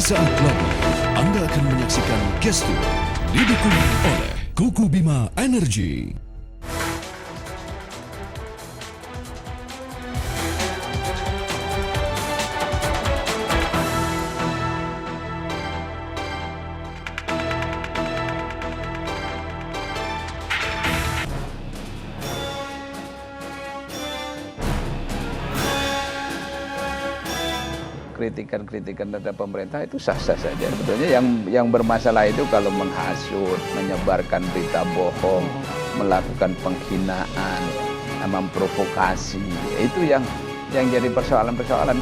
Sesaat lagi Anda akan menyaksikan Gestur didukung oleh Kuku Bima Energy. Kritikan-kritikan terhadap pemerintah itu sah-sah saja. Sebetulnya yang bermasalah itu kalau menghasut, menyebarkan berita bohong, melakukan penghinaan, memprovokasi, itu yang jadi persoalan-persoalan.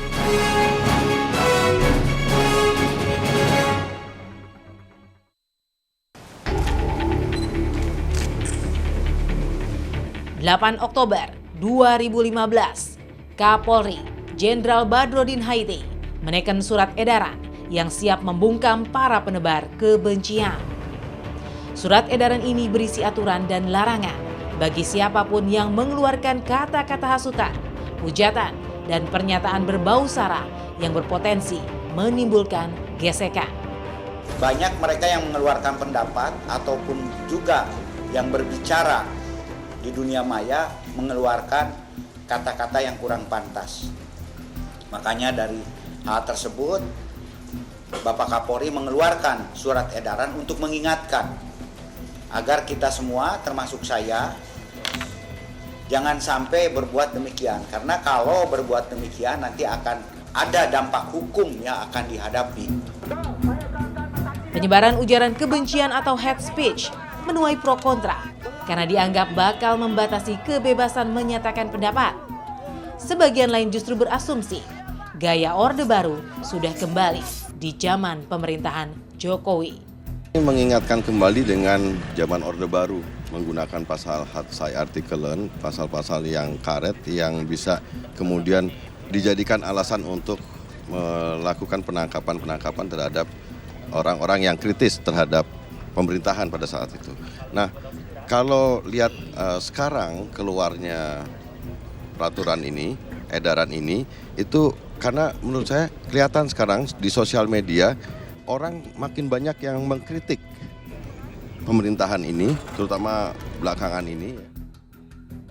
Oktober 2015, Kapolri Jenderal Badrodin Haiti menekan surat edaran yang siap membungkam para penebar kebencian. Surat edaran ini berisi aturan dan larangan bagi siapapun yang mengeluarkan kata-kata hasutan, hujatan, dan pernyataan berbau sara yang berpotensi menimbulkan gesekan. Banyak mereka yang mengeluarkan pendapat ataupun juga yang berbicara di dunia maya mengeluarkan kata-kata yang kurang pantas. Makanya dari hal tersebut, Bapak Kapolri mengeluarkan surat edaran untuk mengingatkan agar kita semua, termasuk saya, jangan sampai berbuat demikian. Karena kalau berbuat demikian nanti akan ada dampak hukum yang akan dihadapi. Penyebaran ujaran kebencian atau hate speech menuai pro kontra karena dianggap bakal membatasi kebebasan menyatakan pendapat. Sebagian lain justru berasumsi gaya Orde Baru sudah kembali di zaman pemerintahan Jokowi. Ini mengingatkan kembali dengan zaman Orde Baru, menggunakan pasal Hatsai Artikelen, pasal-pasal yang karet yang bisa kemudian dijadikan alasan untuk melakukan penangkapan terhadap orang-orang yang kritis terhadap pemerintahan pada saat itu. Nah, kalau lihat sekarang keluarnya peraturan ini, edaran ini, itu karena menurut saya kelihatan sekarang di sosial media orang makin banyak yang mengkritik pemerintahan ini, terutama belakangan ini.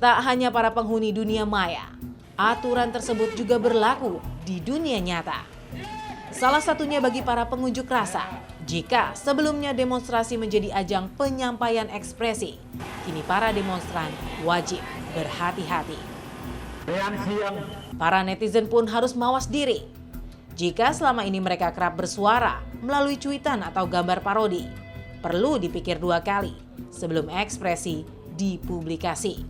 Tak hanya para penghuni dunia maya, aturan tersebut juga berlaku di dunia nyata. Salah satunya bagi para pengunjuk rasa. Jika sebelumnya demonstrasi menjadi ajang penyampaian ekspresi, kini para demonstran wajib berhati-hati. Para netizen pun harus mawas diri. Jika selama ini mereka kerap bersuara melalui cuitan atau gambar parodi, perlu dipikir dua kali sebelum ekspresi dipublikasi.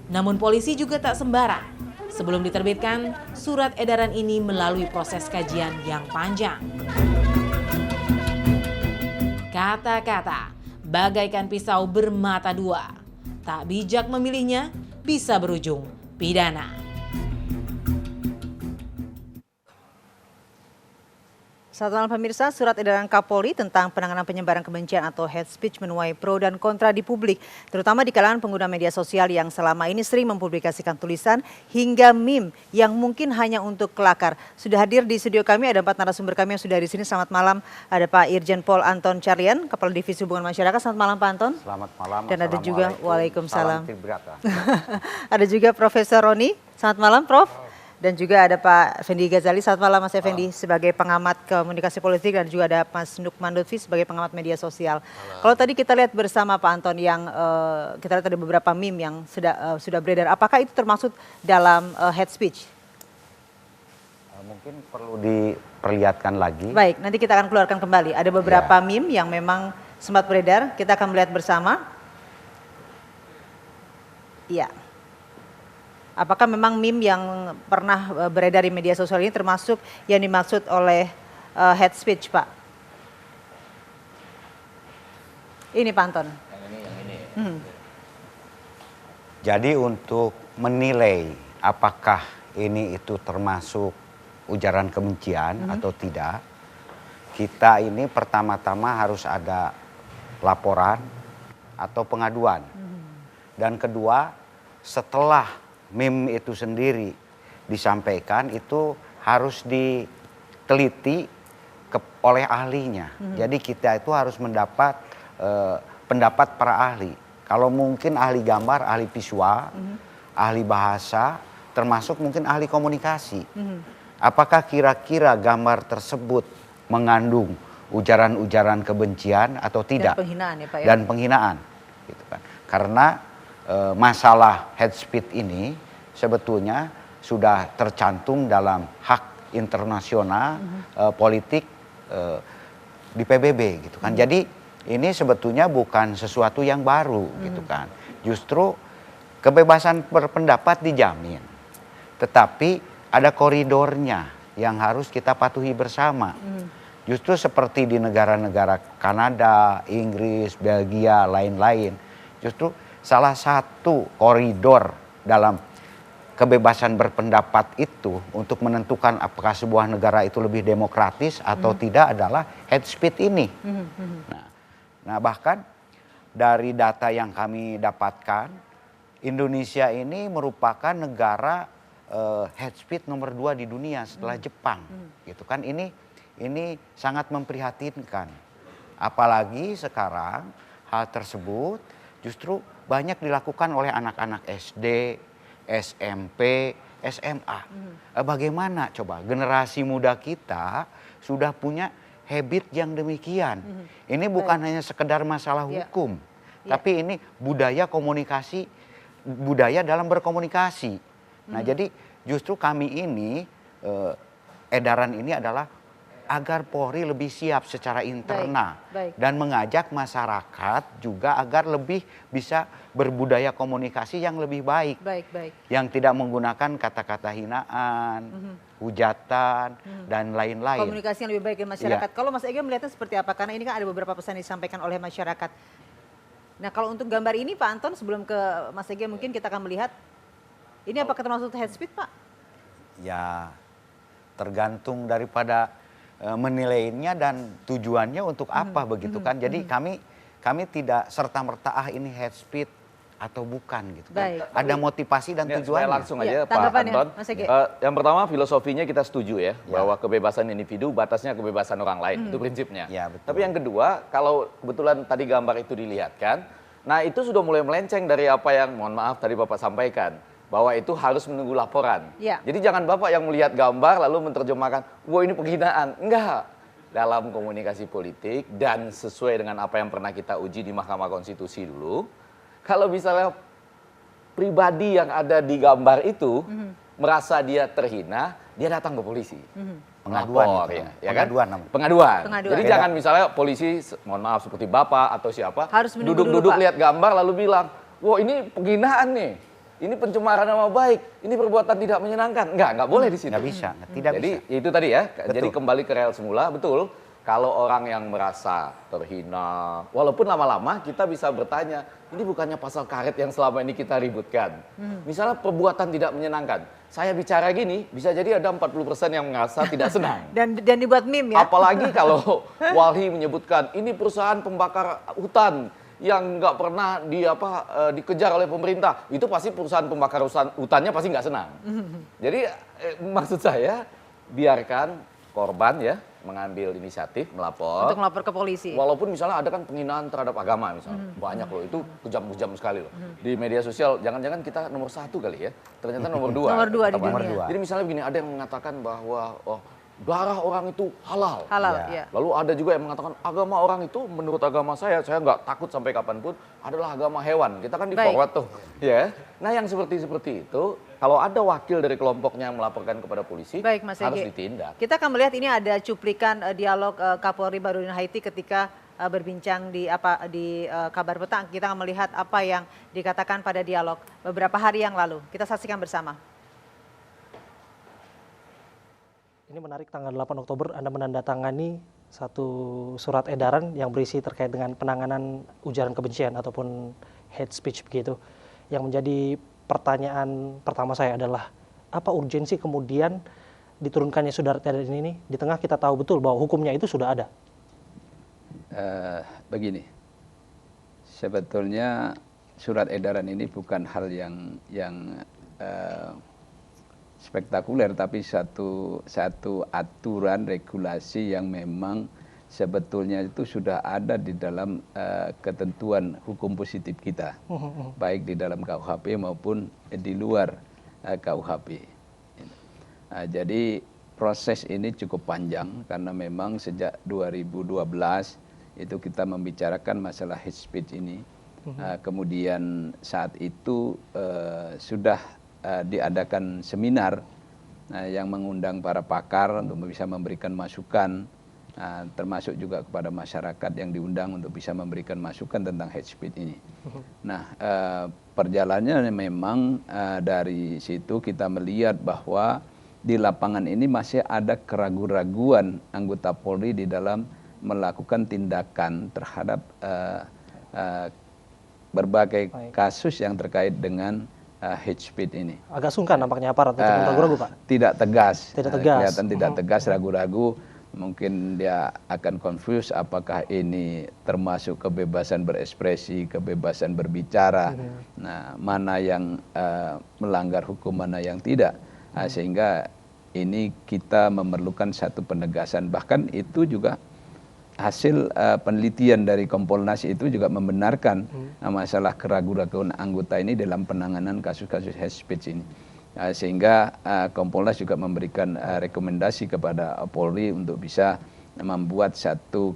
Namun polisi juga tak sembarang. Sebelum diterbitkan, surat edaran ini melalui proses kajian yang panjang. Kata-kata bagaikan pisau bermata dua. Tak bijak memilihnya bisa berujung pidana. Selamat malam pemirsa, surat edaran Kapolri tentang penanganan penyebaran kebencian atau hate speech menuai pro dan kontra di publik, terutama di kalangan pengguna media sosial yang selama ini sering mempublikasikan tulisan hingga meme yang mungkin hanya untuk kelakar. Sudah hadir di studio kami, ada 4 narasumber kami yang sudah di sini. Selamat malam, ada Pak Irjen Pol Anton Carlyan, Kepala Divisi Hubungan Masyarakat. Selamat malam Pak Anton. Selamat malam. Dan ada juga, waalaikumsalam. Salam Ada juga Profesor Roni. Selamat malam Prof. Dan juga ada Pak Effendi Ghazali. Selamat malam Mas Effendi sebagai pengamat komunikasi politik, dan juga ada Mas Nukman Lutfi sebagai pengamat media sosial. Kalau tadi kita lihat bersama Pak Anton yang kita lihat ada beberapa meme yang sudah beredar. Apakah itu termasuk dalam hate speech? Mungkin perlu diperlihatkan lagi. Baik, nanti kita akan keluarkan kembali. Ada beberapa meme yang memang sempat beredar. Kita akan melihat bersama. Iya. Apakah memang meme yang pernah beredar di media sosial ini termasuk yang dimaksud oleh hate speech, Pak? Ini Pak Anton. Yang ini. Jadi untuk menilai apakah ini itu termasuk ujaran kebencian atau tidak, kita ini pertama-tama harus ada laporan atau pengaduan. Dan kedua, setelah meme itu sendiri disampaikan, itu harus diteliti oleh ahlinya. Jadi kita itu harus mendapat pendapat para ahli. Kalau mungkin ahli gambar, ahli visual, ahli bahasa, termasuk mungkin ahli komunikasi. Apakah kira-kira gambar tersebut mengandung ujaran-ujaran kebencian atau tidak? Dan penghinaan ya Pak ya? Dan penghinaan. Gitu kan. Karena masalah hate speech ini sebetulnya sudah tercantum dalam hak internasional politik di PBB gitu kan. Jadi ini sebetulnya bukan sesuatu yang baru gitu kan. Justru kebebasan berpendapat dijamin. Tetapi ada koridornya yang harus kita patuhi bersama. Justru seperti di negara-negara Kanada, Inggris, Belgia, lain-lain. Justru salah satu koridor dalam kebebasan berpendapat itu untuk menentukan apakah sebuah negara itu lebih demokratis atau tidak adalah hate speech ini. Nah bahkan dari data yang kami dapatkan, Indonesia ini merupakan negara hate speech nomor 2 di dunia setelah Jepang. Gitu kan, ini sangat memprihatinkan. Apalagi sekarang hal tersebut justru banyak dilakukan oleh anak-anak SD, SMP, SMA. Bagaimana coba generasi muda kita sudah punya habit yang demikian. Ini bukan hanya sekedar masalah hukum, tapi ini budaya komunikasi, budaya dalam berkomunikasi. Nah jadi justru kami ini, edaran ini adalah agar Polri lebih siap secara internal dan mengajak masyarakat juga agar lebih bisa berbudaya komunikasi yang lebih baik, yang tidak menggunakan kata-kata hinaan, hujatan dan lain-lain. Komunikasi yang lebih baik dengan masyarakat. Kalau Mas Ege melihatnya seperti apa? Karena ini kan ada beberapa pesan yang disampaikan oleh masyarakat. Nah kalau untuk gambar ini Pak Anton, sebelum ke Mas Ege mungkin kita akan melihat ini apakah termasuk hate speech Pak? Ya tergantung daripada menilainya dan tujuannya untuk apa begitu kan. Jadi kami tidak serta-merta ini hate speech atau bukan gitu kan. Ada motivasi dan tujuannya. Langsung aja Pak Anton. Yang pertama filosofinya kita setuju ya, bahwa kebebasan individu batasnya kebebasan orang lain, itu prinsipnya. Tapi yang kedua, kalau kebetulan tadi gambar itu dilihatkan, nah itu sudah mulai melenceng dari apa yang mohon maaf tadi Bapak sampaikan, bahwa itu harus menunggu laporan. Jadi jangan Bapak yang melihat gambar lalu menerjemahkan, wah ini penghinaan. Enggak. Dalam komunikasi politik dan sesuai dengan apa yang pernah kita uji di Mahkamah Konstitusi dulu, kalau misalnya pribadi yang ada di gambar itu merasa dia terhina, dia datang ke polisi. Pengaduan Lapor, itu, ya kan? Pengaduan. Jadi jangan misalnya polisi, mohon maaf seperti Bapak atau siapa, harus duduk-duduk lihat gambar lalu bilang, wah ini penghinaan nih. Ini pencemaran nama baik, ini perbuatan tidak menyenangkan. Enggak boleh di sini. Nggak bisa, tidak jadi, bisa. itu tadi ya, Betul. jadi kembali ke rel semula, betul. Kalau orang yang merasa terhina, walaupun lama-lama kita bisa bertanya, ini bukannya pasal karet yang selama ini kita ributkan. Misalnya perbuatan tidak menyenangkan. Saya bicara gini, bisa jadi ada 40% yang merasa tidak senang. dan dibuat meme ya. Apalagi kalau Walhi menyebutkan, ini perusahaan pembakar hutan yang nggak pernah dikejar oleh pemerintah, itu pasti perusahaan pembakar hutannya pasti nggak senang. Jadi maksud saya biarkan korban ya mengambil inisiatif melapor. Untuk melapor ke polisi. Walaupun misalnya ada kan penghinaan terhadap agama misalnya, banyak loh, itu kejam-kejam sekali loh. Di media sosial jangan-jangan kita nomor 1 kali ya, ternyata nomor 2. Nomor 2 di dunia. Jadi misalnya begini, ada yang mengatakan bahwa darah orang itu halal. Ya. Lalu ada juga yang mengatakan agama orang itu menurut agama saya nggak takut sampai kapanpun adalah agama hewan. Kita kan di forward tuh, ya. Nah yang seperti itu, kalau ada wakil dari kelompoknya yang melaporkan kepada polisi, harus ditindak. Kita akan melihat ini ada cuplikan dialog Kapolri Baharudin Haiti ketika berbincang di Kabar Petang. Kita akan melihat apa yang dikatakan pada dialog beberapa hari yang lalu. Kita saksikan bersama. Ini menarik, tanggal 8 Oktober Anda menandatangani satu surat edaran yang berisi terkait dengan penanganan ujaran kebencian ataupun hate speech begitu. Yang menjadi pertanyaan pertama saya adalah apa urgensi kemudian diturunkannya surat edaran ini di tengah kita tahu betul bahwa hukumnya itu sudah ada. Begini, sebetulnya surat edaran ini bukan hal yang spektakuler, tapi satu aturan regulasi yang memang sebetulnya itu sudah ada di dalam ketentuan hukum positif kita, baik di dalam KUHP maupun di luar KUHP. Jadi proses ini cukup panjang karena memang sejak 2012 itu kita membicarakan masalah hate speech ini. Kemudian saat itu sudah diadakan seminar yang mengundang para pakar untuk bisa memberikan masukan, termasuk juga kepada masyarakat yang diundang untuk bisa memberikan masukan tentang hate speech ini. Nah, perjalanannya memang dari situ kita melihat bahwa di lapangan ini masih ada keraguan-raguan anggota Polri di dalam melakukan tindakan terhadap berbagai kasus yang terkait dengan hate speech ini. Agak sungkan nampaknya aparat untuk ragu-ragu, Pak. Tidak tegas. Tidak tegas. Kelihatan tidak tegas, ragu-ragu. Mungkin dia akan confuse apakah ini termasuk kebebasan berekspresi, kebebasan berbicara. Nah, mana yang melanggar hukum, mana yang tidak. Sehingga ini kita memerlukan satu penegasan. Bahkan itu juga hasil penelitian dari Kompolnas itu juga membenarkan masalah keraguan-raguan anggota ini dalam penanganan kasus-kasus hate speech ini. Sehingga Kompolnas juga memberikan rekomendasi kepada Polri untuk bisa membuat satu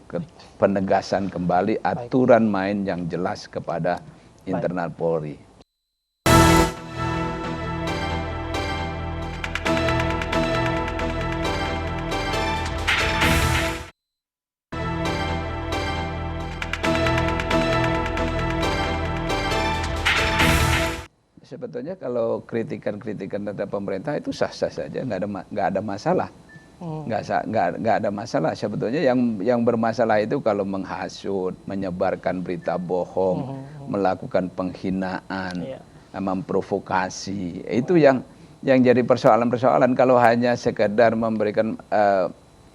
penegasan kembali aturan main yang jelas kepada internal Polri. Sebetulnya kalau kritikan-kritikan terhadap pemerintah itu sah-sah saja, nggak ada masalah, nggak ada masalah. Sebetulnya yang bermasalah itu kalau menghasut, menyebarkan berita bohong, melakukan penghinaan, memprovokasi, itu yang jadi persoalan-persoalan. Kalau hanya sekedar memberikan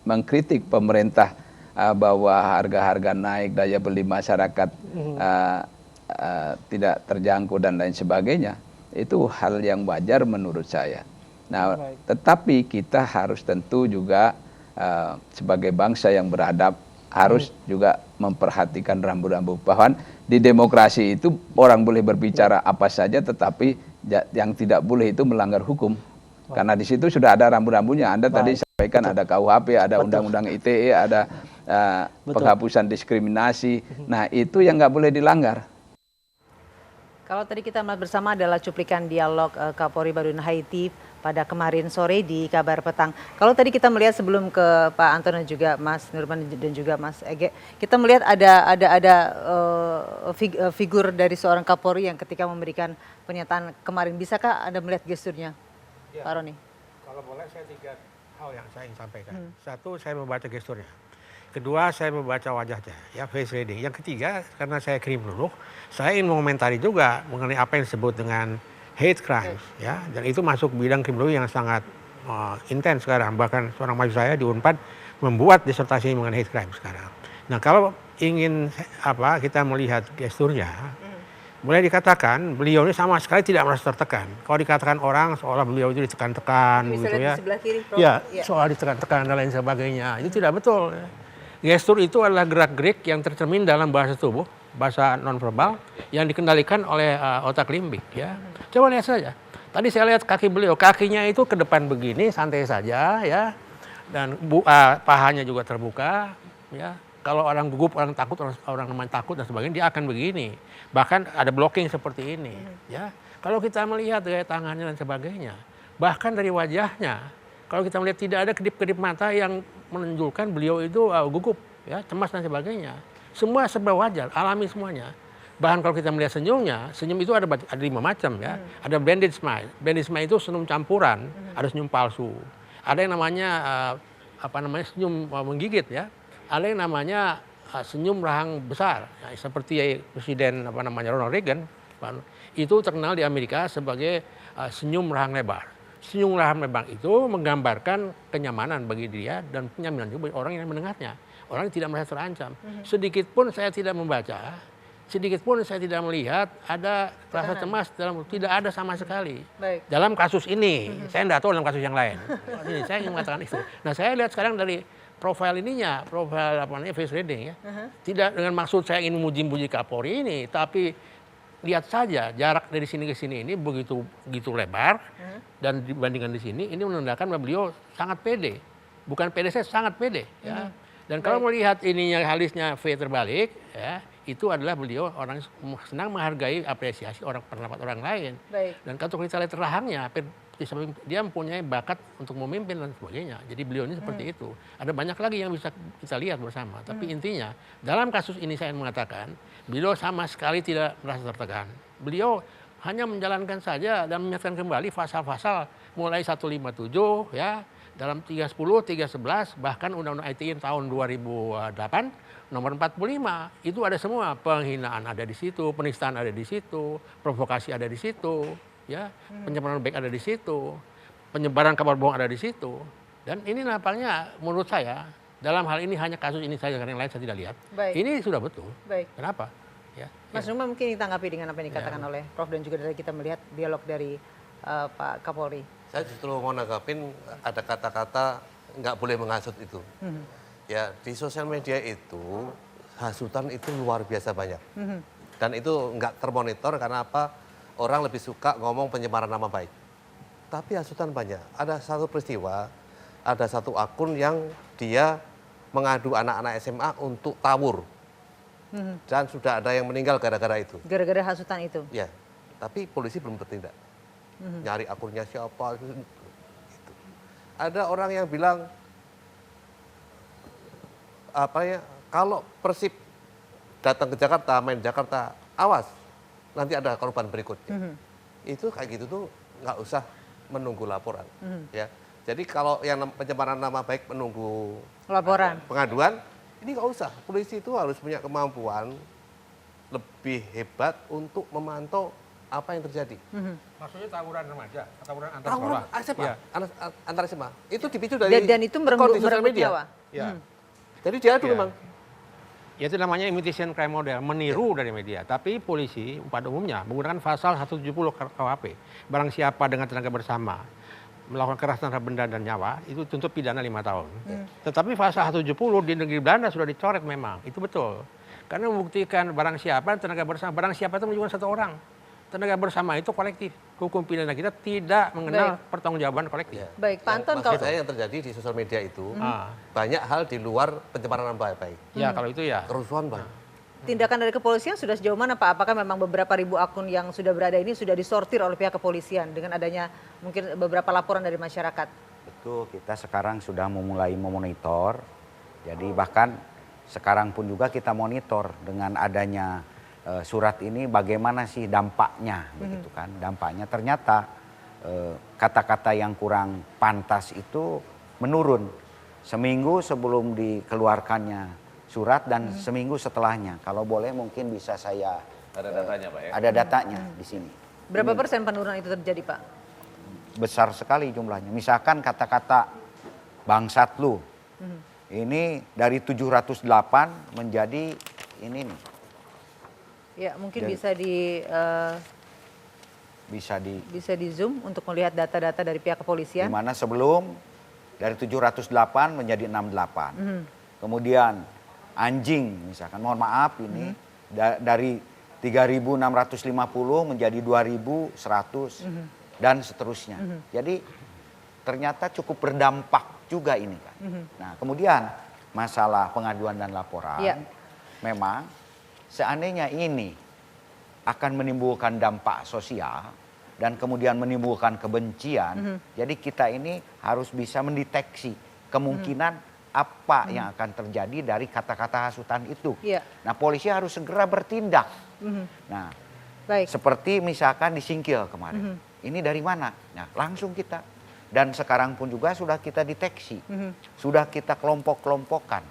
mengkritik pemerintah bahwa harga-harga naik, daya beli masyarakat tidak terjangkau dan lain sebagainya, itu hal yang wajar menurut saya. Nah, tetapi kita harus tentu juga sebagai bangsa yang beradab harus juga memperhatikan rambu-rambu bahwa di demokrasi itu orang boleh berbicara apa saja, tetapi yang tidak boleh itu melanggar hukum. Karena di situ sudah ada rambu-rambunya. Anda tadi sampaikan ada KUHP, ada Undang-Undang ITE, ada penghapusan diskriminasi. Nah, itu yang nggak boleh dilanggar. Kalau tadi kita melihat bersama adalah cuplikan dialog Kapolri Badudin Haiti pada kemarin sore di Kabar Petang. Kalau tadi kita melihat sebelum ke Pak Anton dan juga Mas Nurman dan juga Mas Ege, kita melihat ada figur dari seorang Kapolri yang ketika memberikan pernyataan kemarin. Bisakah Anda melihat gesturnya, ya, Pak Roni? Kalau boleh saya 3 hal yang saya ingin sampaikan. Satu, saya membaca gesturnya. Kedua, saya membaca wajahnya, ya, face reading. Yang ketiga, karena saya kriminolog, saya ingin mengomentari juga mengenai apa yang disebut dengan hate crimes, ya. Dan itu masuk bidang kriminologi yang sangat intens sekarang. Bahkan seorang mahasiswa saya di Unpad membuat disertasi mengenai hate crime sekarang. Nah, kalau ingin kita melihat gesturnya, boleh dikatakan beliau ini sama sekali tidak merasa tertekan. Kalau dikatakan orang seolah beliau itu ditekan-tekan, gitu ya. Di sebelah kiri, Prof. Ya, soal ditekan-tekan dan lain sebagainya. Itu tidak betul. Gestur itu adalah gerak-gerik yang tercermin dalam bahasa tubuh, bahasa nonverbal yang dikendalikan oleh otak limbik, ya. Coba lihat saja. Tadi saya lihat kaki beliau, kakinya itu ke depan begini, santai saja, ya. Dan pahanya juga terbuka, ya. Kalau orang gugup, orang takut, orang namanya takut dan sebagainya, dia akan begini. Bahkan ada blocking seperti ini, ya. Kalau kita melihat gaya tangannya dan sebagainya, bahkan dari wajahnya, kalau kita melihat tidak ada kedip-kedip mata yang menunjukkan beliau itu gugup, ya, cemas dan sebagainya. Semua serba wajar, alami semuanya. Bahkan kalau kita melihat senyumnya, senyum itu ada 5 macam, ya. Ada blended smile. Blended smile itu senyum campuran, ada senyum palsu. Ada yang namanya senyum menggigit, ya. Ada yang namanya senyum rahang besar, ya, seperti Presiden Ronald Reagan. Itu terkenal di Amerika sebagai senyum rahang lebar. Senyum rahang lebar itu menggambarkan kenyamanan bagi dia dan penyaminan juga bagi orang yang mendengarnya. Orang yang tidak merasa terancam. Sedikit pun saya tidak membaca sedikit pun saya tidak melihat ada rasa cemas tidak ada sama sekali. Baik. Dalam kasus ini, saya tidak tahu dalam kasus yang lain. Ini saya ingin mengatakan itu. Nah, saya lihat sekarang dari profil ininya, profil apa namanya face reading ya. Tidak dengan maksud saya ingin memuji-muji Kapolri ini, tapi lihat saja jarak dari sini ke sini ini begitu lebar dan dibandingkan di sini ini menandakan bahwa beliau sangat pede. Bukan pede, saya sangat pede ya. Dan kalau melihat ininya halisnya V terbalik ya, itu adalah beliau orang senang menghargai apresiasi pendapat orang lain. Baik. Dan kalau kita lihat rahangnya, dia mempunyai bakat untuk memimpin dan sebagainya. Jadi beliau ini seperti itu. Ada banyak lagi yang bisa kita lihat bersama. Tapi intinya dalam kasus ini saya mengatakan beliau sama sekali tidak merasa tertekan. Beliau hanya menjalankan saja dan mengingatkan kembali pasal-pasal mulai 157 ya, dalam 310, 311 bahkan Undang-Undang ITE tahun 2008 nomor 45 itu ada semua, penghinaan ada di situ, penistaan ada di situ, provokasi ada di situ, ya, pencemaran baik ada di situ, penyebaran kabar bohong ada di situ. Dan ini nampaknya menurut saya dalam hal ini hanya kasus ini saja, karena yang lain saya tidak lihat. Baik. Ini sudah betul. Baik. Kenapa? Ya. Mas Numa mungkin ditanggapi dengan apa yang dikatakan oleh Prof dan juga dari kita melihat dialog dari Pak Kapolri. Saya justru mau nanggapin ada kata-kata nggak boleh menghasut itu. Ya, di sosial media itu hasutan itu luar biasa banyak. Dan itu nggak termonitor karena apa? Orang lebih suka ngomong pencemaran nama baik. Tapi hasutan banyak. Ada satu peristiwa, ada satu akun yang dia mengadu anak-anak SMA untuk tawur. Dan sudah ada yang meninggal gara-gara itu. Gara-gara hasutan itu? Ya, tapi polisi belum bertindak. Nyari akunnya siapa. Gitu. Ada orang yang bilang, kalau Persib datang ke Jakarta, main Jakarta, awas, nanti ada korban berikutnya. Itu kayak gitu tuh nggak usah menunggu laporan. Ya, jadi kalau yang pencemaran nama baik menunggu laporan, pengaduan, ini nggak usah. Polisi itu harus punya kemampuan lebih hebat untuk memantau apa yang terjadi. Maksudnya tawuran remaja, tawuran antar sekolah. SMA, ya. antar SMA. Itu dipicu dari dan itu merenggut media. nyawa. Ya. Jadi dia itu memang. Ya, itu namanya imitation crime model, meniru dari media. Tapi polisi pada umumnya menggunakan pasal 170 KUHP. Barang siapa dengan tenaga bersama melakukan kekerasan terhadap benda dan nyawa, itu tuntut pidana 5 tahun. Tetapi pasal 170 di negeri Belanda sudah dicoret memang, itu betul. Karena membuktikan barang siapa, tenaga bersama, barang siapa itu menunjukkan satu orang. Tenaga bersama itu kolektif. Hukum pidana kita tidak mengenal pertanggungjawaban kolektif. Baik, Pak Anton, kalau saya yang terjadi di sosial media itu banyak hal di luar pencemaran nama baik. Ya, kalau itu ya. Kerusuhan banyak. Tindakan dari kepolisian sudah sejauh mana Pak? Apakah memang beberapa ribu akun yang sudah berada ini sudah disortir oleh pihak kepolisian dengan adanya mungkin beberapa laporan dari masyarakat? Itu kita sekarang sudah memulai memonitor. Jadi bahkan sekarang pun juga kita monitor dengan adanya surat ini bagaimana sih dampaknya, begitu kan? Dampaknya ternyata kata-kata yang kurang pantas itu menurun seminggu sebelum dikeluarkannya surat dan seminggu setelahnya. Kalau boleh mungkin bisa saya ada datanya Pak ya. Ada datanya di sini. Berapa persen penurunan itu terjadi Pak? Besar sekali jumlahnya. Misalkan kata-kata bangsat lu. Ini dari 708 menjadi ini nih. Ya, mungkin Jadi, bisa di zoom untuk melihat data-data dari pihak kepolisian. Di mana sebelum dari 708 menjadi 68. Kemudian anjing misalkan, mohon maaf ini dari 3.650 menjadi 2.100 dan seterusnya. Jadi ternyata cukup berdampak juga ini kan. Nah, kemudian masalah pengaduan dan laporan, memang seandainya ini akan menimbulkan dampak sosial dan kemudian menimbulkan kebencian, jadi kita ini harus bisa mendeteksi kemungkinan apa yang akan terjadi dari kata-kata hasutan itu. Nah, polisi harus segera bertindak. Nah, seperti misalkan di Singkil kemarin, ini dari mana? Nah, langsung kita. Dan sekarang pun juga sudah kita deteksi, sudah kita kelompok-kelompokkan.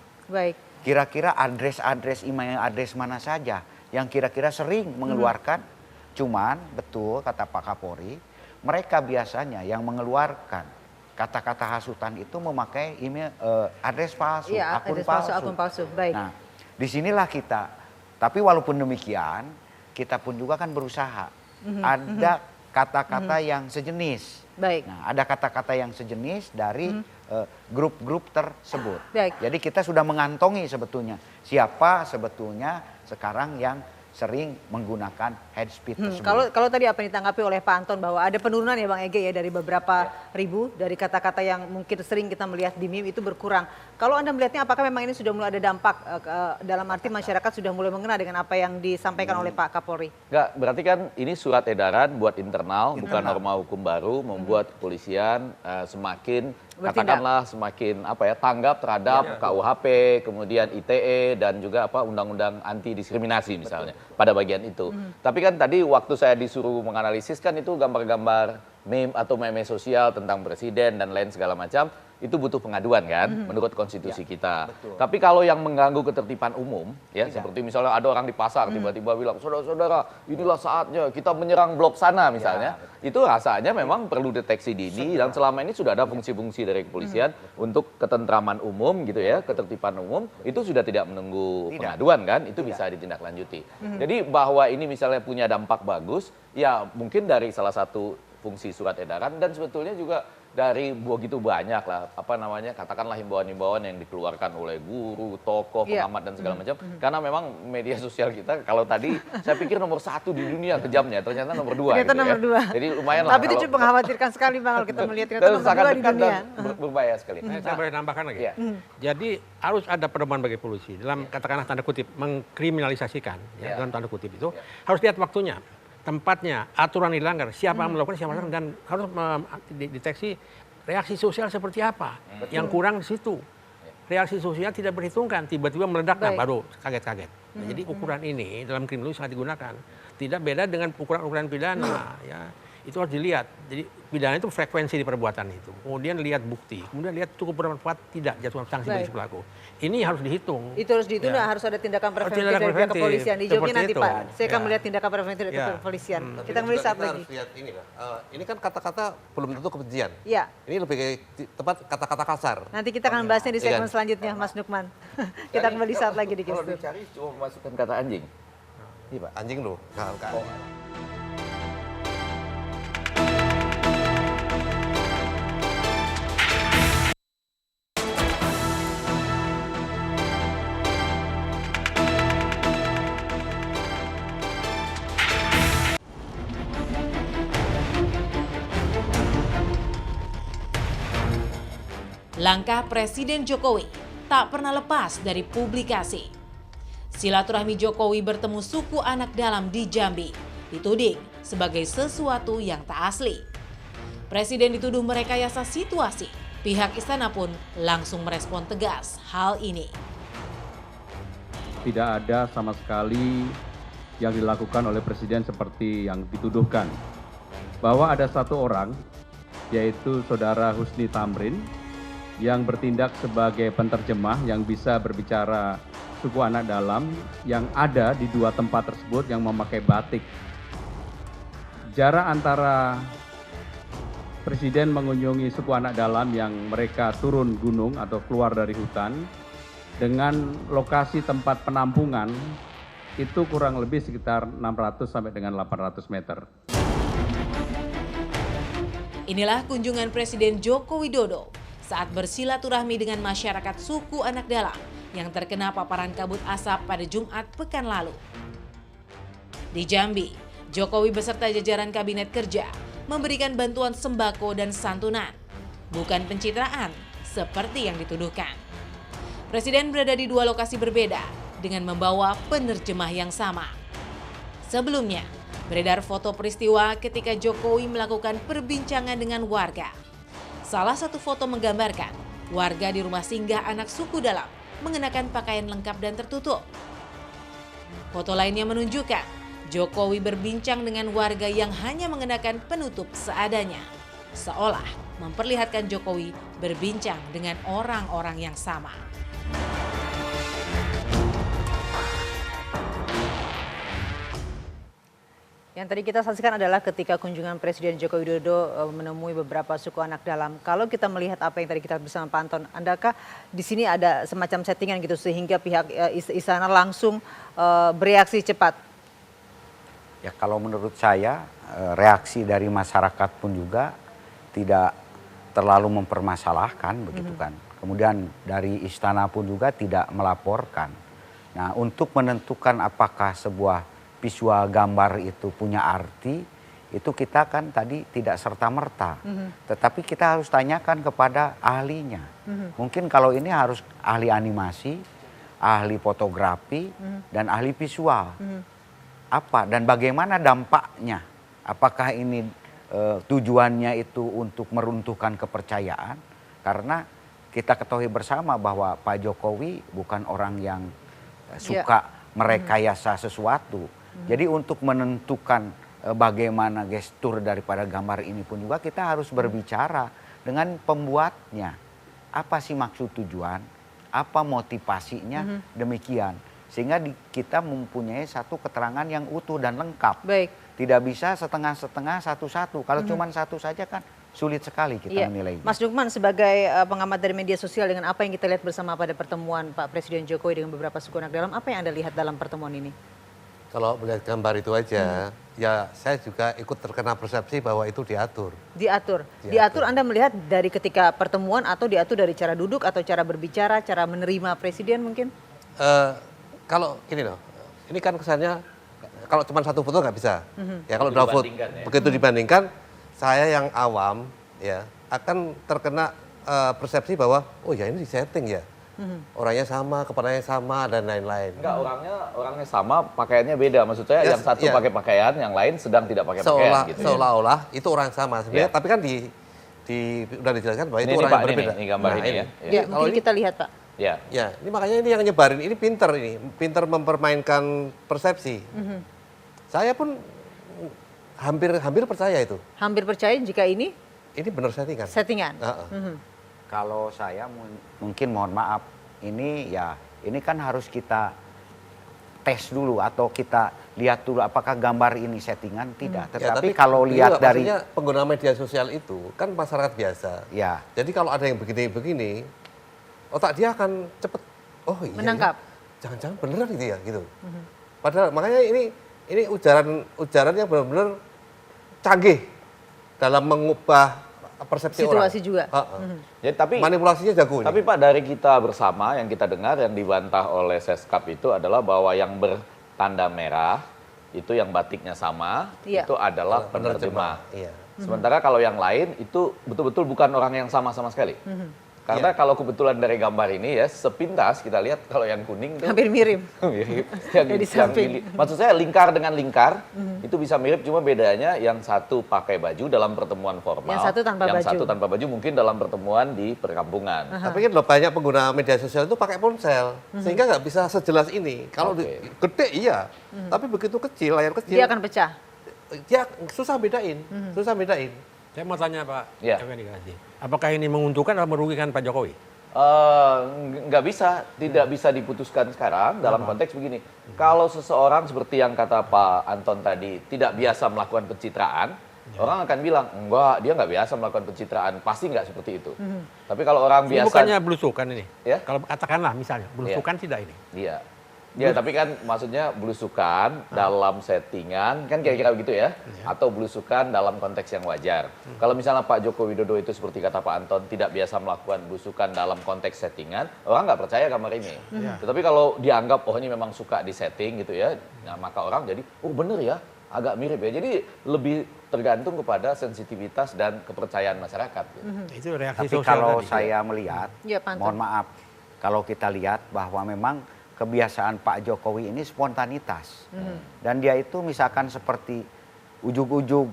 Kira-kira address email address mana saja yang kira-kira sering mengeluarkan. Cuman betul kata Pak Kapolri, mereka biasanya yang mengeluarkan kata-kata hasutan itu memakai email address palsu, akun palsu. Baik. Nah, disinilah kita Tapi walaupun demikian, kita pun juga kan berusaha. Ada kata-kata yang sejenis. Baik. Nah, ada kata-kata yang sejenis dari grup-grup tersebut. Baik. Jadi kita sudah mengantongi sebetulnya siapa sebetulnya sekarang yang sering menggunakan head speech tersebut. Kalau tadi apa yang ditanggapi oleh Pak Anton bahwa ada penurunan ya Bang Ege ya dari beberapa ribu dari kata-kata yang mungkin sering kita melihat di meme itu berkurang. Kalau Anda melihatnya apakah memang ini sudah mulai ada dampak dalam arti masyarakat sudah mulai mengenal dengan apa yang disampaikan oleh Pak Kapolri? Enggak, berarti kan ini surat edaran buat internal, bukan norma hukum baru membuat kepolisian semakin katakanlah semakin tanggap terhadap KUHP, kemudian ITE dan juga undang-undang anti diskriminasi misalnya pada bagian itu. Tapi kan tadi waktu saya disuruh menganalisis kan itu gambar-gambar meme atau meme sosial tentang presiden dan lain segala macam itu butuh pengaduan kan menurut konstitusi kita. Betul. Tapi kalau yang mengganggu ketertiban umum ya seperti misalnya ada orang di pasar tiba-tiba bilang saudara-saudara inilah saatnya kita menyerang blok sana misalnya. Itu rasanya memang perlu deteksi dini dan selama ini sudah ada fungsi-fungsi dari kepolisian untuk ketentraman umum gitu ya, ketertiban umum itu sudah tidak menunggu pengaduan kan, itu bisa ditindaklanjuti. Jadi bahwa ini misalnya punya dampak bagus, ya mungkin dari salah satu fungsi surat edaran dan sebetulnya juga dari begitu banyak lah katakanlah himbauan-himbauan yang dikeluarkan oleh guru, tokoh, pengamat dan segala macam. Karena memang media sosial kita kalau tadi saya pikir nomor 1 di dunia kejamnya, ternyata nomor 2. Ternyata nomor 2. Jadi lumayan lah. Tapi itu cukup mengkhawatirkan sekali Bang kalau kita melihat ternyata nomor 2 di dunia. Berbahaya sekali. Saya boleh tambahkan lagi. Jadi harus ada pedoman bagi polisi dalam katakanlah tanda kutip mengkriminalisasikan dalam tanda kutip itu harus lihat waktunya. Tempatnya, aturan dilanggar, siapa yang melakukan, siapa yang dan harus dideteksi reaksi sosial seperti apa. Yang kurang di situ. Reaksi sosial tidak berhitungkan, tiba-tiba meledak, baru kaget-kaget. Nah, jadi ukuran ini dalam kriminologi sangat digunakan. Tidak beda dengan ukuran-ukuran pidana. Ya. Itu harus dilihat. Jadi pidana itu frekuensi di perbuatan itu. Kemudian lihat bukti. Kemudian lihat cukup bermanfaat tidak jatuh sanksi bagi si pelaku. Ini harus dihitung. Itu harus dihitung, harus ada tindakan preventif dari pihak kepolisian. Dijawabnya nanti Pak. Saya akan melihat tindakan preventif dari kepolisian. Kita melihat saat lagi. Harus lihat ini, ini kan kata-kata belum tentu kebencian. Iya. Ini lebih tepat kata-kata kasar. Nanti kita akan membahasnya di segmen selanjutnya, Mas Nukman. Kita kembali saat lagi di Kalau Gestur. dicari cuma masukkan kata anjing. Iya Pak. Anjing loh. Langkah Presiden Jokowi tak pernah lepas dari publikasi. Silaturahmi Jokowi bertemu suku anak dalam di Jambi dituding sebagai sesuatu yang tak asli. Presiden dituduh merekayasa situasi. Pihak istana pun langsung merespon tegas hal ini. Tidak ada sama sekali yang dilakukan oleh Presiden seperti yang dituduhkan. Bahwa ada satu orang, yaitu Saudara Husni Tamrin, yang bertindak sebagai penerjemah yang bisa berbicara suku anak dalam yang ada di 2 tempat tersebut yang memakai batik. Jarak antara Presiden mengunjungi suku anak dalam yang mereka turun gunung atau keluar dari hutan dengan lokasi tempat penampungan itu kurang lebih sekitar 600 sampai dengan 800 meter. Inilah kunjungan Presiden Joko Widodo saat bersilaturahmi dengan masyarakat suku anak dalam yang terkena paparan kabut asap pada Jumat pekan lalu. Di Jambi, Jokowi beserta jajaran kabinet kerja memberikan bantuan sembako dan santunan, bukan pencitraan seperti yang dituduhkan. Presiden berada di 2 lokasi berbeda dengan membawa penerjemah yang sama. Sebelumnya, beredar foto peristiwa ketika Jokowi melakukan perbincangan dengan warga. Salah satu foto menggambarkan warga di rumah singgah anak suku dalam mengenakan pakaian lengkap dan tertutup. Foto lainnya menunjukkan Jokowi berbincang dengan warga yang hanya mengenakan penutup seadanya, seolah memperlihatkan Jokowi berbincang dengan orang-orang yang sama. Yang tadi kita saksikan adalah ketika kunjungan Presiden Joko Widodo menemui beberapa suku anak dalam. Kalau kita melihat apa yang tadi kita bersama Pak Anton, andakah di sini ada semacam settingan gitu sehingga pihak istana langsung bereaksi cepat? Ya kalau menurut saya reaksi dari masyarakat pun juga tidak terlalu mempermasalahkan begitu kan. Kemudian dari istana pun juga tidak melaporkan. Nah, untuk menentukan apakah sebuah visual gambar itu punya arti, itu kita kan tadi tidak serta-merta. Tetapi kita harus tanyakan kepada ahlinya. Mungkin kalau ini harus ahli animasi, ahli fotografi, dan ahli visual. Apa dan bagaimana dampaknya? Apakah ini tujuannya itu untuk meruntuhkan kepercayaan? Karena kita ketahui bersama bahwa Pak Jokowi bukan orang yang suka merekayasa sesuatu. Jadi untuk menentukan bagaimana gestur daripada gambar ini pun juga kita harus berbicara dengan pembuatnya. Apa sih maksud tujuan? Apa motivasinya? Demikian. Sehingga kita mempunyai satu keterangan yang utuh dan lengkap. Baik. Tidak bisa setengah-setengah, satu-satu. Kalau cuma satu saja kan sulit sekali kita menilainya. Mas Lukman sebagai pengamat dari media sosial dengan apa yang kita lihat bersama pada pertemuan Pak Presiden Jokowi dengan beberapa suku anak dalam, apa yang Anda lihat dalam pertemuan ini? Kalau melihat gambar itu aja, ya saya juga ikut terkena persepsi bahwa itu diatur. Diatur Anda melihat dari ketika pertemuan atau diatur dari cara duduk atau cara berbicara, cara menerima presiden mungkin? Kalau ini loh, ini kan kesannya kalau cuma satu foto nggak bisa. Ya kalau dua foto, begitu dibandingkan, saya yang awam ya akan terkena persepsi bahwa oh ya ini disetting ya. Orangnya sama, kepalanya sama dan lain-lain. Enggak, orangnya sama, pakaiannya beda. Maksud saya yang satu pakai pakaian, yang lain sedang tidak pakai pakaian gitu. Seolah-olah itu orang sama sebenarnya, tapi kan udah dijelaskan bahwa itu orang yang berbeda. Ini gambar ini ya. Ya, mungkin kita lihat Pak. Ya, ini makanya ini yang nyebarin, ini pinter mempermainkan persepsi. Saya pun hampir percaya itu. Hampir percaya jika ini benar settingan. Settingan. Kalau saya mungkin mohon maaf, ini kan harus kita tes dulu atau kita lihat dulu apakah gambar ini settingan tidak. Tetapi kalau lihat dari pengguna media sosial itu kan masyarakat biasa. Ya. Jadi kalau ada yang begini-begini, otak dia akan cepet menangkap. Jangan-jangan beneran gitu ya gitu. Padahal makanya ini ujaran yang benar-benar canggih dalam mengubah persepsi situasi orang. juga. Jadi tapi manipulasinya jago. Tapi Pak, dari kita bersama yang kita dengar yang dibantah oleh Seskap itu adalah bahwa yang bertanda merah itu yang batiknya sama, itu adalah penerjemah. Sementara kalau yang lain itu betul-betul bukan orang yang sama sekali. Karena kalau kebetulan dari gambar ini ya sepintas kita lihat kalau yang kuning itu hampir mirip. Maksud saya lingkar dengan lingkar itu bisa mirip, cuma bedanya yang satu pakai baju dalam pertemuan formal, yang satu tanpa baju mungkin dalam pertemuan di perkampungan. Tapi kan banyak pengguna media sosial itu pakai ponsel sehingga nggak bisa sejelas ini. Kalau gede iya, tapi begitu kecil, layar kecil dia akan pecah. Dia susah bedain. Saya mau tanya Pak Effendi, apakah ini menguntungkan atau merugikan Pak Jokowi? Nggak bisa, tidak bisa diputuskan sekarang dalam konteks begini. Kalau seseorang seperti yang kata Pak Anton tadi tidak biasa melakukan pencitraan, orang akan bilang enggak, dia nggak biasa melakukan pencitraan, pasti nggak seperti itu. Tapi kalau orang ini biasa, bukannya belusukan ini? Ya? Kalau katakanlah misalnya belusukan tidak ini? Iya. Ya, tapi kan maksudnya belusukan dalam settingan, kan kira-kira begitu ya? Atau belusukan dalam konteks yang wajar. Kalau misalnya Pak Joko Widodo itu seperti kata Pak Anton, tidak biasa melakukan belusukan dalam konteks settingan, orang nggak percaya gambar ini. Tetapi kalau dianggap, oh ini memang suka di setting gitu ya, nah, maka orang jadi, oh bener ya, agak mirip ya. Jadi lebih tergantung kepada sensitivitas dan kepercayaan masyarakat. Itu reaksi tapi sosial kalau tadi. saya melihat, mohon maaf, kalau kita lihat bahwa memang kebiasaan Pak Jokowi ini spontanitas. Dan dia itu misalkan seperti ujug-ujug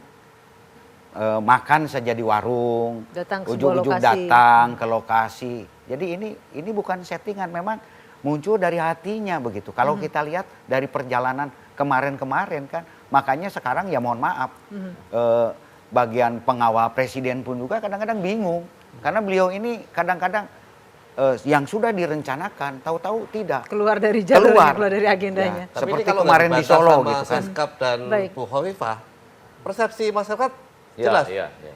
makan saja di warung, ujug-ujug datang ke lokasi. Jadi ini bukan settingan, memang muncul dari hatinya begitu. Kalau kita lihat dari perjalanan kemarin-kemarin kan, makanya sekarang ya mohon maaf, bagian pengawal presiden pun juga kadang-kadang bingung. Karena beliau ini kadang-kadang yang sudah direncanakan, tahu-tahu tidak. Keluar dari jalurnya, keluar dari agendanya. Ya, seperti kemarin di Solo gitu kan. Seskap dan Bu Khofifah, persepsi masyarakat jelas.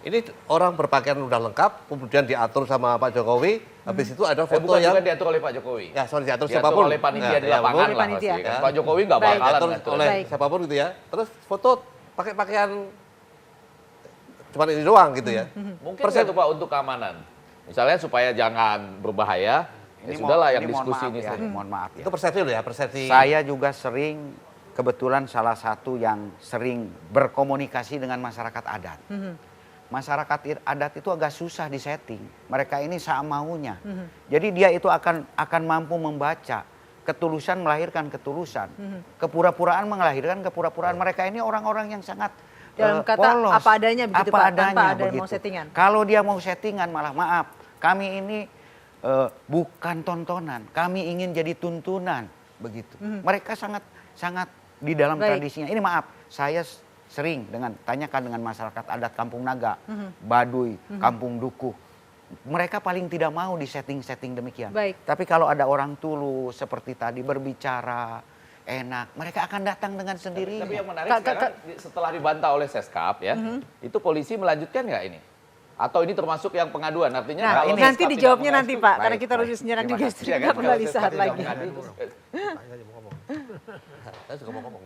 Ini orang berpakaian udah lengkap, kemudian diatur sama Pak Jokowi, habis itu ada foto yang... Bukan diatur oleh Pak Jokowi. Ya, sorry, diatur siapapun. oleh panitia di lapangan lah pasti kan. Pak Jokowi nggak bakalan diatur oleh siapapun gitu ya. Terus foto pakai pakaian cuma ini doang gitu ya. Mungkin itu Pak untuk keamanan. Misalnya supaya jangan berbahaya, ya sudahlah yang diskusi ini. Mohon maaf ya. Itu persepsi loh ya, persepsi. Saya juga sering, kebetulan salah satu yang sering berkomunikasi dengan masyarakat adat. Masyarakat adat itu agak susah disetting. Mereka ini maunya. Jadi dia itu akan mampu membaca. Ketulusan melahirkan ketulusan. Kepura-puraan melahirkan kepura-puraan. Mereka ini orang-orang yang sangat dalam kata polos. apa adanya begitu Pak, tanpa ada begitu. mau settingan. Kalau dia mau settingan malah maaf, kami ini bukan tontonan, kami ingin jadi tuntunan begitu. Mereka sangat di dalam tradisinya. Ini maaf, saya sering tanyakan dengan masyarakat adat Kampung Naga, Baduy, Kampung Dukuh. Mereka paling tidak mau di setting demikian. Tapi kalau ada orang tulus seperti tadi berbicara enak, mereka akan datang dengan sendirinya. Tapi yang menarik sekarang setelah dibantah oleh Seskap ya, itu polisi melanjutkan nggak ini? Atau ini termasuk yang pengaduan? Artinya nah, kalau nanti dijawabnya nanti Pak, karena kita baik. rujuk senyarang di Gestur, Ya, kita kan? kembali saat lagi. Saya juga mau ngomong.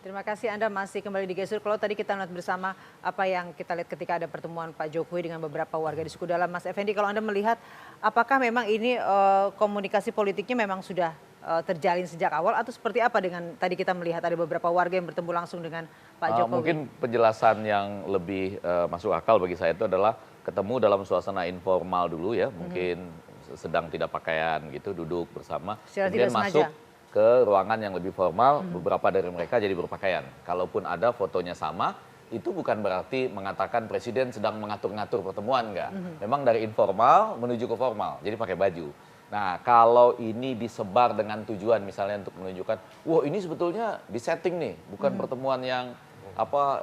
Terima kasih Anda masih kembali di Gestur. Kalau tadi kita melihat bersama apa yang kita lihat ketika ada pertemuan Pak Jokowi dengan beberapa warga di suku dalam. Mas Effendi, kalau Anda melihat apakah memang ini komunikasi politiknya memang sudah terjalin sejak awal atau seperti apa dengan tadi kita melihat ada beberapa warga yang bertemu langsung dengan Pak Jokowi? Mungkin penjelasan yang lebih masuk akal bagi saya itu adalah ketemu dalam suasana informal dulu ya. Mungkin sedang tidak pakaian gitu, duduk bersama. Secara kemudian tidak masuk sengaja ke ruangan yang lebih formal, beberapa dari mereka jadi berpakaian. Kalaupun ada fotonya sama, itu bukan berarti mengatakan presiden sedang mengatur-ngatur pertemuan, enggak. Memang dari informal menuju ke formal, jadi pakai baju. Nah, kalau ini disebar dengan tujuan misalnya untuk menunjukkan, wah ini sebetulnya disetting nih, bukan pertemuan yang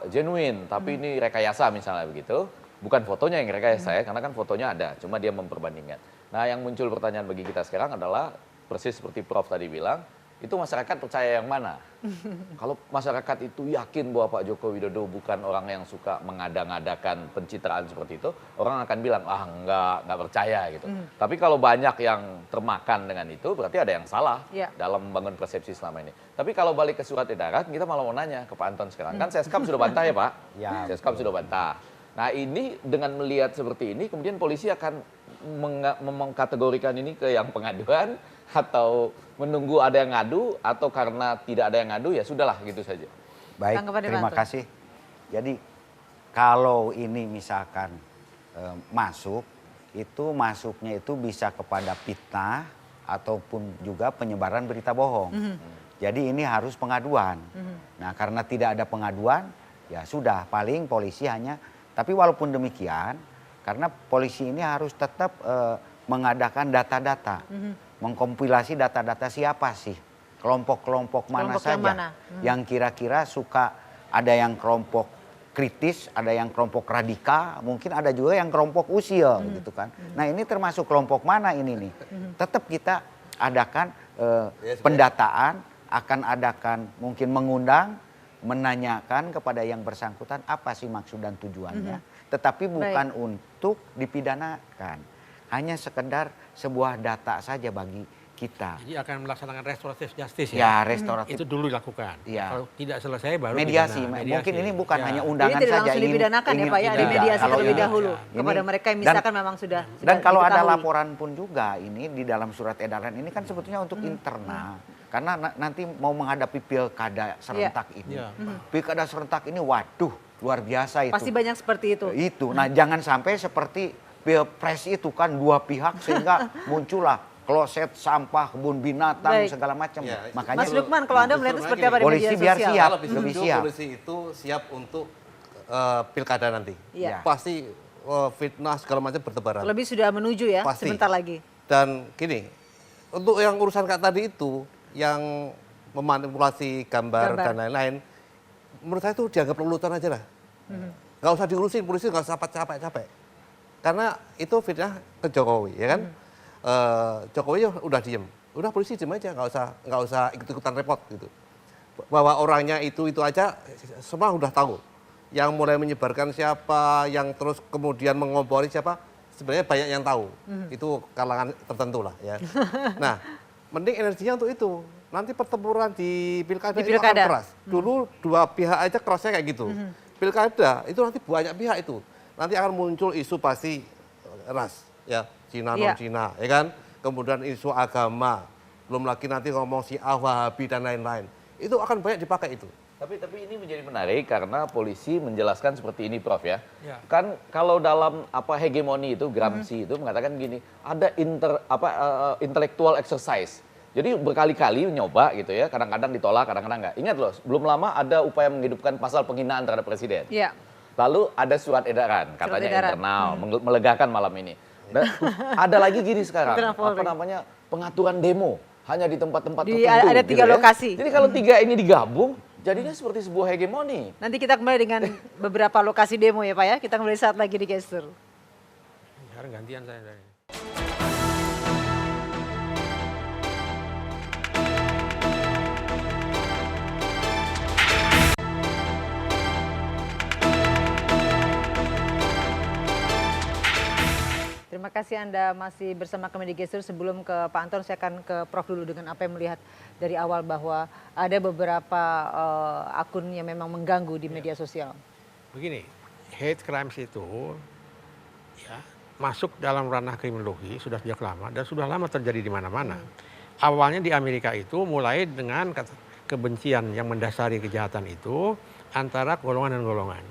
genuine, tapi ini rekayasa misalnya begitu. Bukan fotonya yang rekayasa ya, karena kan fotonya ada, cuma dia memperbandingkan. Nah, yang muncul pertanyaan bagi kita sekarang adalah persis seperti Prof tadi bilang, itu masyarakat percaya yang mana? Kalau masyarakat itu yakin bahwa Pak Joko Widodo bukan orang yang suka mengada-ngadakan pencitraan seperti itu, orang akan bilang, enggak percaya gitu. Tapi kalau banyak yang termakan dengan itu, berarti ada yang salah dalam membangun persepsi selama ini. Tapi kalau balik ke surat edaran, kita malah mau nanya ke Pak Anton sekarang. Kan Seskap sudah bantah ya Pak? Seskap sudah bantah. Nah ini dengan melihat seperti ini, kemudian polisi akan mengkategorikan ini ke yang pengaduan, atau menunggu ada yang ngadu, atau karena tidak ada yang ngadu ya sudahlah gitu saja. Baik, terima kasih. Jadi kalau ini misalkan masuknya itu bisa kepada fitnah ataupun juga penyebaran berita bohong. Jadi ini harus pengaduan. Nah karena tidak ada pengaduan ya sudah paling polisi hanya, tapi walaupun demikian karena polisi ini harus tetap mengadakan data-data. Mengkompilasi data-data siapa sih, kelompok-kelompok mana saja yang kira-kira suka, ada yang kelompok kritis, ada yang kelompok radikal, mungkin ada juga yang kelompok usil gitu kan. Nah ini termasuk kelompok mana ini nih? Tetap kita adakan pendataan, akan adakan mungkin mengundang, menanyakan kepada yang bersangkutan apa sih maksud dan tujuannya. Tetapi bukan untuk dipidanakan. Hanya sekedar sebuah data saja bagi kita. Jadi akan melaksanakan restoratif justice ya? Ya, restoratif. Itu dulu dilakukan. Ya. Kalau tidak selesai baru mediasi. Mungkin ini bukan hanya undangan saja. Jadi saja. langsung dipidanakan ya Pak ya, ada mediasi terlebih dahulu. Kepada mereka yang misalkan memang sudah dan kalau ada laporan pun juga ini di dalam surat edaran ini kan sebetulnya untuk internal. Karena nanti mau menghadapi pilkada serentak ini. Pilkada serentak ini waduh luar biasa itu. Pasti banyak seperti itu. Nah jangan sampai seperti Pilpres itu kan dua pihak sehingga muncullah kloset, sampah, kebun binatang, segala macam. Ya, makanya Mas Lukman, kalau Anda melihat seperti apa di media sosial? Biar siap, lebih siap. Polisi itu siap untuk pilkada nanti. Pasti fitnah segala macam bertebaran. Lebih sudah menuju ya, pasti. Sebentar lagi. Dan gini, untuk yang urusan kayak tadi itu, yang memanipulasi gambar dan lain-lain, menurut saya itu dianggap lelucon aja lah. Nggak usah diurusin, polisi nggak usah capek-capek. Karena itu fitnah ke Jokowi, ya kan? Jokowi udah diem, udah polisi diem aja, nggak usah ikut-ikutan repot gitu. Bahwa orangnya itu aja, semua udah tahu. Yang mulai menyebarkan siapa, yang terus kemudian mengompori siapa, sebenarnya banyak yang tahu. Itu kalangan tertentu lah ya. Nah, mending energinya untuk itu. Nanti pertempuran di pilkada itu akan keras. Dulu dua pihak aja kerasnya kayak gitu. Pilkada itu nanti banyak pihak itu. Nanti akan muncul isu pasti ras, ya, Cina non Cina, ya kan? Kemudian isu agama, belum lagi nanti ngomong Syiah, Wahabi dan lain-lain. Itu akan banyak dipakai itu. Tapi ini menjadi menarik karena polisi menjelaskan seperti ini, Prof ya. Kan kalau dalam hegemoni itu Gramsci itu mengatakan gini, ada intellectual exercise. Jadi berkali-kali nyoba gitu ya, kadang-kadang ditolak, kadang-kadang enggak. Ingat loh, belum lama ada upaya menghidupkan pasal penghinaan terhadap presiden. Iya. Lalu ada surat edaran, katanya internal, melegakan malam ini. Dan ada lagi gini sekarang, pengaturan demo hanya di tempat-tempat tertentu. Ada 3 lokasi. Jadi kalau 3 ini digabung, jadinya seperti sebuah hegemoni. Nanti kita kembali dengan beberapa lokasi demo ya Pak ya. Kita kembali saat lagi di Gestur. Sekarang gantian saya. Terima kasih Anda masih bersama kami di Gestur. Sebelum ke Pak Anton, saya akan ke Prof dulu dengan apa yang melihat dari awal bahwa ada beberapa akun yang memang mengganggu di media sosial. Begini, hate crimes itu ya masuk dalam ranah kriminologi sudah sejak lama dan sudah lama terjadi di mana-mana. Awalnya di Amerika itu mulai dengan kebencian yang mendasari kejahatan itu antara golongan dan golongan,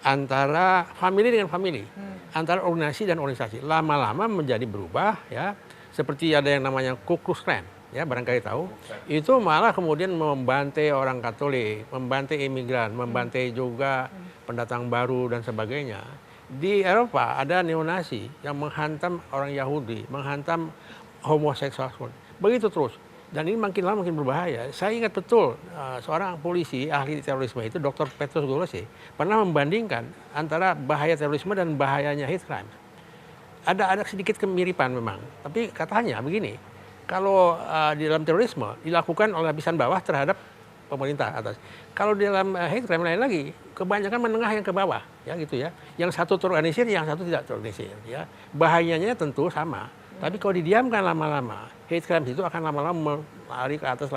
antara famili dengan famili, antara organisasi dan organisasi. Lama-lama menjadi berubah ya, seperti ada yang namanya Ku Klux Klan, ya barangkali tahu. Itu malah kemudian membantai orang Katolik, membantai imigran, membantai juga pendatang baru dan sebagainya. Di Eropa ada neonasi yang menghantam orang Yahudi, menghantam homoseksual. Begitu terus. Dan ini makin lama makin berbahaya. Saya ingat betul seorang polisi ahli terorisme itu Dr. Petrus Golose pernah membandingkan antara bahaya terorisme dan bahayanya hate crime. Ada sedikit kemiripan memang, tapi katanya begini, kalau di dalam terorisme dilakukan oleh lapisan bawah terhadap pemerintah atas. Kalau di dalam hate crime lain lagi, kebanyakan menengah yang ke bawah, ya gitu ya. Yang satu terorganisir, yang satu tidak terorganisir, ya. Bahayanya tentu sama. Tapi kalau didiamkan lama-lama, hate crime itu akan lama-lama lari ke atas.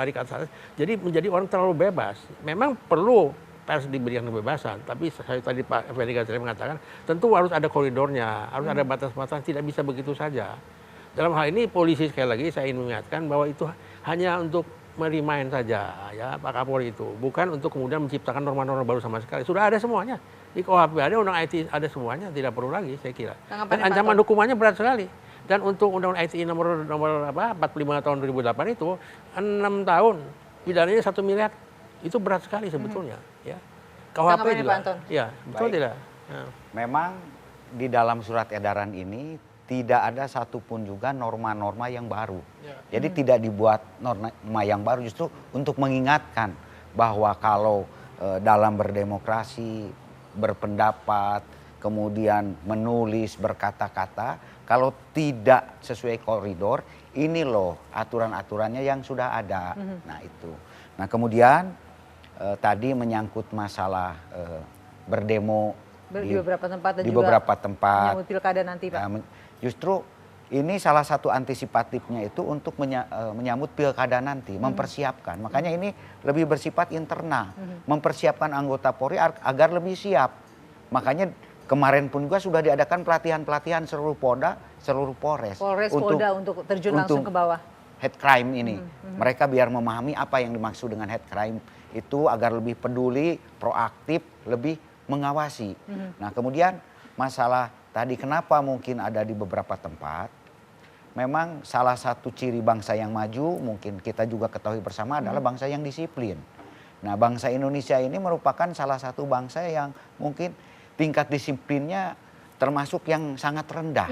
Jadi menjadi orang terlalu bebas. Memang perlu pers diberikan kebebasan, tapi saya tadi Pak Effendi Ghazali mengatakan, tentu harus ada koridornya, harus ada batas-batas, tidak bisa begitu saja. Dalam hal ini polisi sekali lagi saya ingin mengingatkan bahwa itu hanya untuk merimain saja, ya Pak Kapolri itu, bukan untuk kemudian menciptakan norma-norma baru sama sekali. Sudah ada semuanya. Di KUHP ada, undang IT ada semuanya, tidak perlu lagi saya kira. Dan ancaman hukumannya berat sekali. Dan untuk Undang-Undang ITE nomor 45 tahun 2008 itu 6 tahun, pidananya 1 miliar. Itu berat sekali sebetulnya, ya. KUHP juga. Ya, betul tidak? Ya. Memang di dalam surat edaran ini tidak ada satupun juga norma-norma yang baru. Jadi tidak dibuat norma yang baru, justru untuk mengingatkan bahwa kalau dalam berdemokrasi, berpendapat, kemudian menulis, berkata-kata, kalau tidak sesuai koridor, ini loh aturan-aturannya yang sudah ada. Nah itu. Nah kemudian tadi menyangkut masalah berdemo di beberapa tempat dan di juga beberapa tempat. Menyambut pilkada nanti Pak. Justru ini salah satu antisipatifnya itu untuk menyambut pilkada nanti, mempersiapkan. Makanya ini lebih bersifat internal, mempersiapkan anggota Polri agar lebih siap. Makanya kemarin pun juga sudah diadakan pelatihan-pelatihan seluruh Polda, seluruh Polres Polda untuk terjun langsung ke bawah. Hate crime ini. Mereka biar memahami apa yang dimaksud dengan hate crime itu agar lebih peduli, proaktif, lebih mengawasi. Nah, kemudian masalah tadi kenapa mungkin ada di beberapa tempat, memang salah satu ciri bangsa yang maju mungkin kita juga ketahui bersama adalah bangsa yang disiplin. Nah, bangsa Indonesia ini merupakan salah satu bangsa yang mungkin tingkat disiplinnya termasuk yang sangat rendah.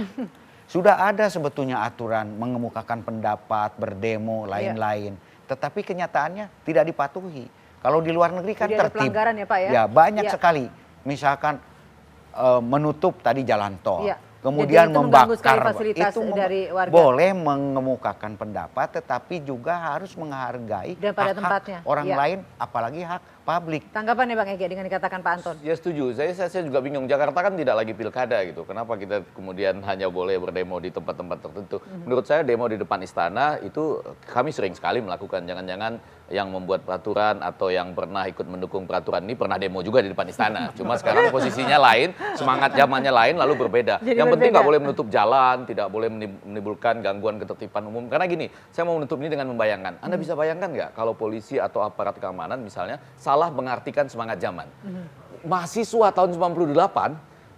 Sudah ada sebetulnya aturan mengemukakan pendapat, berdemo, lain-lain. Tetapi kenyataannya tidak dipatuhi. Kalau di luar negeri kan Jadi ada tertib. pelanggaran ya Pak ya? Ya banyak sekali. Misalkan menutup tadi jalan tol. Iya. Kemudian Jadi itu mengganggu membakar sekali fasilitas dari warga. boleh mengemukakan pendapat, tetapi juga harus menghargai Dan pada hak-hak tempatnya. orang Iya. lain, apalagi hak publik. Tanggapan ya Bang Ege dengan dikatakan Pak Anton? Ya setuju, saya juga bingung. Jakarta kan tidak lagi pilkada gitu. Kenapa kita kemudian hanya boleh berdemo di tempat-tempat tertentu? Menurut saya demo di depan istana itu kami sering sekali melakukan. Jangan-jangan yang membuat peraturan atau yang pernah ikut mendukung peraturan ini pernah demo juga di depan istana. Cuma sekarang posisinya lain, semangat zamannya lain lalu berbeda. Jadi Yang penting nggak berbeda. boleh menutup jalan, tidak boleh menimbulkan gangguan ketertiban umum. Karena gini, saya mau menutup ini dengan membayangkan. Anda bisa bayangkan nggak kalau polisi atau aparat keamanan misalnya salah mengartikan semangat zaman. Mahasiswa tahun 98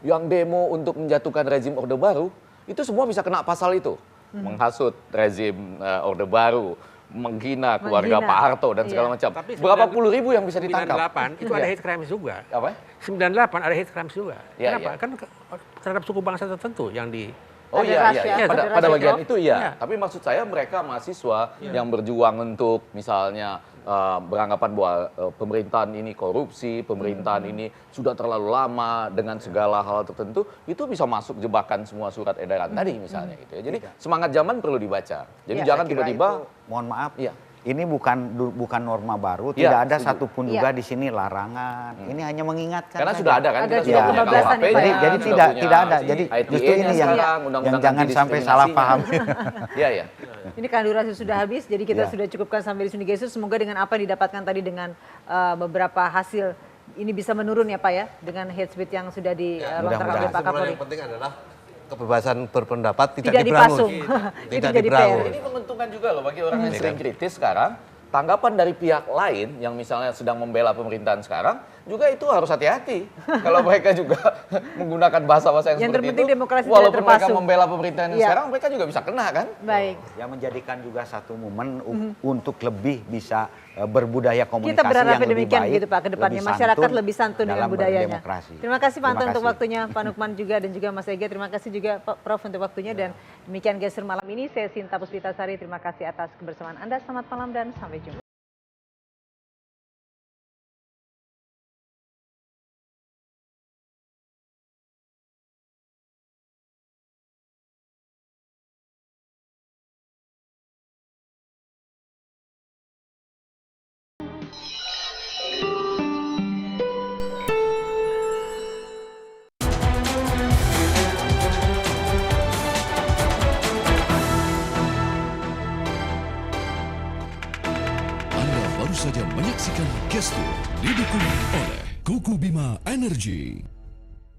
yang demo untuk menjatuhkan rezim Orde Baru, itu semua bisa kena pasal itu. Menghasut rezim Orde Baru, menghina keluarga Pak Harto dan segala macam. Tapi Berapa puluh ribu yang bisa ditangkap? 98 itu ada hate crimes juga. Apa? 98 ada hate crimes juga. Ya, Kenapa? ya. Kan terhadap suku bangsa tertentu yang di Oh iya, iya. Pada bagian itu iya. Iya. Tapi maksud saya mereka mahasiswa yang berjuang untuk misalnya beranggapan bahwa pemerintahan ini korupsi, pemerintahan ini sudah terlalu lama dengan segala hal tertentu, itu bisa masuk jebakan semua surat edaran tadi misalnya gitu ya. Jadi semangat zaman perlu dibaca. Jadi jangan tiba-tiba, mohon maaf, iya. ini bukan norma baru, Iya, tidak ada setuju. satupun juga di sini larangan. Ini hanya mengingatkan. Karena saja. sudah ada kan, Ada kita juga sudah punya pembahasan KUHP-nya, Jadi sudah tidak punya ada. Jadi ITE-nya justru ini yang sekarang, undang-undang jangan sampai salah paham. Iya, iya. Ini kan durasi sudah habis, jadi kita Ya. sudah cukupkan sampai di sini guys. Semoga dengan apa yang didapatkan tadi dengan beberapa hasil ini bisa menurun ya Pak ya, dengan hate speech yang sudah dilontarkan oleh Pak Sebenarnya Kapolri. yang penting adalah kebebasan berpendapat tidak Tidak diberangus. dipasung. Itu Tidak jadi diberangus. Ini menguntungkan juga loh bagi orang yang sering kritis sekarang. Tanggapan dari pihak lain yang misalnya sedang membela pemerintahan sekarang juga itu harus hati-hati. Kalau mereka juga menggunakan bahasa-bahasa yang seperti terpenting itu, demokrasi tidak walaupun mereka terpasung. membela pemerintahan yang Iya. sekarang, mereka juga bisa kena kan? Baik. Yang menjadikan juga satu momen untuk lebih bisa berbudaya komunikasi Kita berharap yang lebih demikian baik, begitu Pak ke depannya. lebih Masyarakat santun lebih santun dengan dalam budayanya. berdemokrasi. Terima kasih Pak Anton Terima untuk kasih. waktunya, Pak Nukman juga dan juga Mas Ege. Terima kasih juga Pak Prof untuk waktunya dan demikian Geser malam ini. Saya Sinta Puspitasari. Terima kasih atas kebersamaan Anda. Selamat malam dan sampai jumpa. Anda baru saja menyaksikan Gestur didukung oleh Kuku Bima Energy.